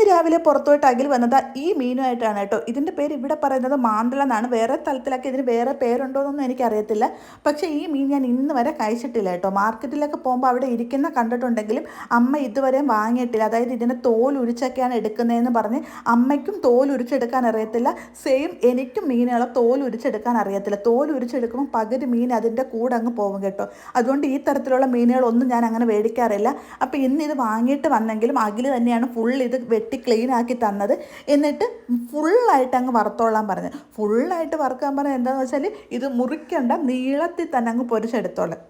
ഇന്ന് രാവിലെ പുറത്തോട്ട് അഖിൽ വന്നത് ഈ മീനുമായിട്ടാണ് കേട്ടോ. ഇതിൻ്റെ പേര് ഇവിടെ പറയുന്നത് മാന്തള എന്നാണ്. വേറെ സ്ഥലത്തിലൊക്കെ ഇതിന് വേറെ പേരുണ്ടോയെന്നൊന്നും എനിക്കറിയത്തില്ല. പക്ഷേ ഈ മീൻ ഞാൻ ഇന്ന് വരെ കഴിച്ചിട്ടില്ല കേട്ടോ. മാർക്കറ്റിലൊക്കെ പോകുമ്പോൾ അവിടെ ഇരിക്കുന്ന കണ്ടിട്ടുണ്ടെങ്കിലും അമ്മ ഇതുവരെയും വാങ്ങിയിട്ടില്ല. അതായത് ഇതിൻ്റെ തോൽ ഉരിച്ചൊക്കെയാണ് എടുക്കുന്നതെന്ന് പറഞ്ഞ് അമ്മയ്ക്കും തോൽ ഉരിച്ചെടുക്കാൻ അറിയത്തില്ല. സെയിം എനിക്കും മീനുകളെ തോൽ ഉരിച്ചെടുക്കാൻ അറിയത്തില്ല. തോൽ ഉരിച്ചെടുക്കുമ്പോൾ പകുതി മീൻ അതിൻ്റെ കൂടെ അങ്ങ് പോകും കേട്ടോ. അതുകൊണ്ട് ഈ തരത്തിലുള്ള മീനുകളൊന്നും ഞാൻ അങ്ങനെ മേടിക്കാറില്ല. അപ്പോൾ ഇന്ന് ഇത് വാങ്ങിയിട്ട് വന്നെങ്കിലും അഖിൽ തന്നെയാണ് ഫുൾ ഇത് വെട്ടി ക്ലീൻ ആക്കി തന്നത്. എന്നിട്ട് ഫുള്ളായിട്ട് അങ്ങ് വറുത്തോളാൻ പറഞ്ഞു. ഫുള്ളായിട്ട് വറുക്കാൻ പറഞ്ഞാൽ എന്താണെന്ന് വെച്ചാൽ ഇത് മുറിക്കേണ്ട, നീളത്തിൽ തന്നെ അങ്ങ് പൊരിച്ചെടുത്തോളാം.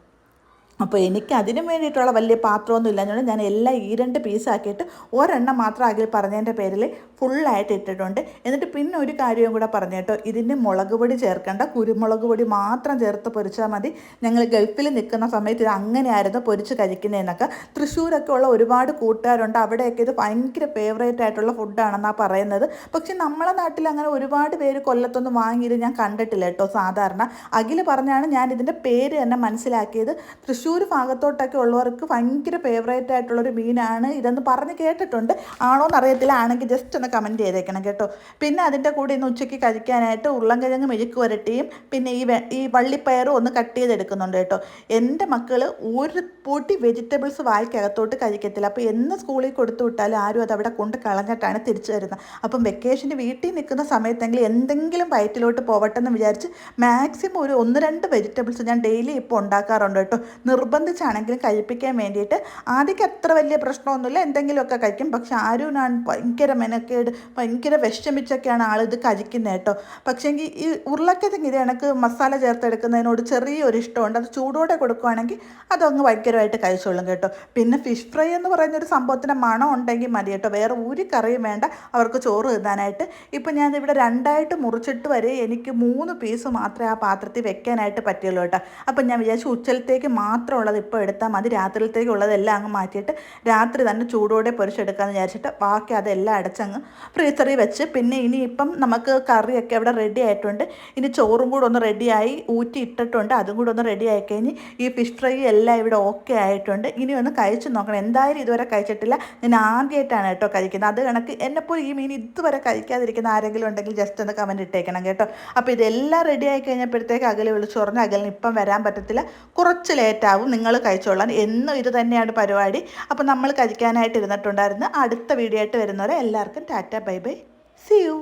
അപ്പോൾ എനിക്ക് അതിന് വേണ്ടിയിട്ടുള്ള വലിയ പാത്രമൊന്നും ഇല്ലഞ്ഞുകൊണ്ട് ഞാൻ എല്ലാം ഈ 2 പീസാക്കിയിട്ട് ഒരെണ്ണം മാത്രം അഖിൽ പറഞ്ഞതിൻ്റെ പേരിൽ ഫുള്ളായിട്ട് ഇട്ടിട്ടുണ്ട്. എന്നിട്ട് പിന്നെ ഒരു കാര്യവും കൂടെ പറഞ്ഞു കേട്ടോ, ഇതിന് മുളക് പൊടി ചേർക്കേണ്ട, കുരുമുളക് പൊടി മാത്രം ചേർത്ത് പൊരിച്ചാൽ മതി. ഞങ്ങൾ ഗൾഫിൽ നിൽക്കുന്ന സമയത്ത് ഇത് അങ്ങനെയായിരുന്നു പൊരിച്ച് കഴിക്കുന്നതെന്നൊക്കെ. തൃശ്ശൂരൊക്കെ ഉള്ള ഒരുപാട് കൂട്ടുകാരുണ്ട്, അവിടെയൊക്കെ ഇത് ഭയങ്കര ഫേവറേറ്റ് ആയിട്ടുള്ള ഫുഡാണെന്നാണ് പറയുന്നത്. പക്ഷെ നമ്മളെ നാട്ടിൽ അങ്ങനെ ഒരുപാട് പേര് കൊല്ലത്തൊന്നും വാങ്ങിയത് ഞാൻ കണ്ടിട്ടില്ല കേട്ടോ. സാധാരണ അഖിൽ പറഞ്ഞാണ് ഞാൻ ഇതിൻ്റെ പേര് തന്നെ മനസ്സിലാക്കിയത്. തൃശ്ശൂർ ഭാഗത്തോട്ടൊക്കെ ഉള്ളവർക്ക് ഭയങ്കര ഫേവറേറ്റ് ആയിട്ടുള്ളൊരു മീനാണ് ഇതെന്ന് പറഞ്ഞ് കേട്ടിട്ടുണ്ട്. ആണോന്ന് അറിയത്തില്ല. ആണെങ്കിൽ ജസ്റ്റ് ഒന്ന് കമൻറ്റ് ചെയ്തേക്കണം കേട്ടോ. പിന്നെ അതിൻ്റെ കൂടെ ഇന്ന് ഉച്ചയ്ക്ക് കഴിക്കാനായിട്ട് ഉരുളൻകിഴങ്ങ് മെഴുക്ക് പുരട്ടിയും പിന്നെ ഈ വള്ളിപ്പയറും ഒന്ന് കട്ട് ചെയ്തെടുക്കുന്നുണ്ട് കേട്ടോ. എൻ്റെ മക്കൾ ഒരു പൊടി വെജിറ്റബിൾസ് വായിക്കകത്തോട്ട് കഴിക്കത്തില്ല. അപ്പോൾ എന്ന് സ്കൂളിൽ കൊടുത്തു വിട്ടാലും ആരും അത് അവിടെ കൊണ്ട് കളഞ്ഞിട്ടാണ് തിരിച്ചു വരുന്നത്. അപ്പം വെക്കേഷന് വീട്ടിൽ നിൽക്കുന്ന സമയത്തെങ്കിലും എന്തെങ്കിലും വയറ്റിലോട്ട് പോവട്ടെന്ന് വിചാരിച്ച് മാക്സിമം ഒരു 1-2 വെജിറ്റബിൾസ് ഞാൻ ഡെയിലി ഇപ്പോൾ ഉണ്ടാക്കാറുണ്ട് കേട്ടോ. നിർബന്ധിച്ചാണെങ്കിലും കഴിപ്പിക്കാൻ വേണ്ടിയിട്ട്. ആദ്യമൊക്കെ അത്ര വലിയ പ്രശ്നമൊന്നുമില്ല, എന്തെങ്കിലുമൊക്കെ കഴിക്കും. പക്ഷെ ആരും ഞാൻ ഭയങ്കര മെനക്കേട്, ഭയങ്കര വിഷമിച്ചൊക്കെയാണ് ആളിത് കഴിക്കുന്നത് കേട്ടോ. പക്ഷേങ്കിൽ ഈ ഉരുളക്കിഴങ്ങ് ഇത് എനിക്ക് മസാല ചേർത്തെടുക്കുന്നതിനോട് ചെറിയൊരു ഇഷ്ടമുണ്ട്. അത് ചൂടോടെ കൊടുക്കുകയാണെങ്കിൽ അതങ്ങ് ഭയങ്കരമായിട്ട് കഴിച്ചോളും കേട്ടോ. പിന്നെ ഫിഷ് ഫ്രൈ എന്ന് പറയുന്നൊരു സംഭവത്തിൻ്റെ മണം ഉണ്ടെങ്കിൽ മതി കേട്ടോ. വേറെ ഒരു കറിയും വേണ്ട അവർക്ക് ചോറ് തിന്നാനായിട്ട്. ഇപ്പം ഞാനിവിടെ 2ആയിട്ട് മുറിച്ചിട്ട് വരെ എനിക്ക് 3 പീസ് മാത്രമേ ആ പാത്രത്തിൽ വെക്കാനായിട്ട് പറ്റുള്ളൂ കേട്ടോ. അപ്പം ഞാൻ വിചാരിച്ചു ഉച്ചലത്തേക്ക് മാത്രമുള്ളത് ഇപ്പോൾ എടുത്താൽ മതി, രാത്രിയിലത്തേക്കുള്ളതെല്ലാം അങ്ങ് മാറ്റിയിട്ട് രാത്രി തന്നെ ചൂടോടെ പൊരിച്ചെടുക്കാമെന്ന് വിചാരിച്ചിട്ട് ബാക്കി അതെല്ലാം അടച്ചങ്ങ് ഫ്രീസറിൽ വെച്ച്. പിന്നെ ഇനിയിപ്പം നമുക്ക് കറിയൊക്കെ അവിടെ റെഡി ആയിട്ടുണ്ട്. ഇനി ചോറും കൂടെ ഒന്ന് റെഡിയായി ഊറ്റി ഇട്ടിട്ടുണ്ട്, അതും കൂടെ ഒന്ന് റെഡി ആയി കഴിഞ്ഞ് ഈ ഫിഷ് ഫ്രൈ എല്ലാം ഇവിടെ ഓക്കെ ആയിട്ടുണ്ട്. ഇനി ഒന്ന് കഴിച്ച് നോക്കണം. എന്തായാലും ഇതുവരെ കഴിച്ചിട്ടില്ല, ഞാൻ ആദ്യമായിട്ടാണ് കേട്ടോ കഴിക്കുന്നത്. അത് കണക്ക് എന്നെപ്പോൾ ഈ മീൻ ഇതുവരെ കഴിക്കാതിരിക്കുന്ന ആരെങ്കിലും ഉണ്ടെങ്കിൽ ജസ്റ്റ് ഒന്ന് കമൻറ്റ് ഇട്ടേക്കണം കേട്ടോ. അപ്പോൾ ഇതെല്ലാം റെഡി ആയി കഴിഞ്ഞപ്പോഴത്തേക്ക് അകലെ വിളിച്ചു പറഞ്ഞു അകലിന് ഇപ്പം വരാൻ പറ്റത്തില്ല, കുറച്ച് ലേറ്റാവും, നിങ്ങൾ കഴിച്ചോളാൻ. എന്നും ഇത് തന്നെയാണ് പരിപാടി. അപ്പോൾ നമ്മൾ കഴിക്കാനായിട്ട് ഇരുന്നിട്ടുണ്ടായിരുന്നു. അടുത്ത വീഡിയോ ആയിട്ട് വരുന്നവരെ എല്ലാവർക്കും tata bye bye, see U.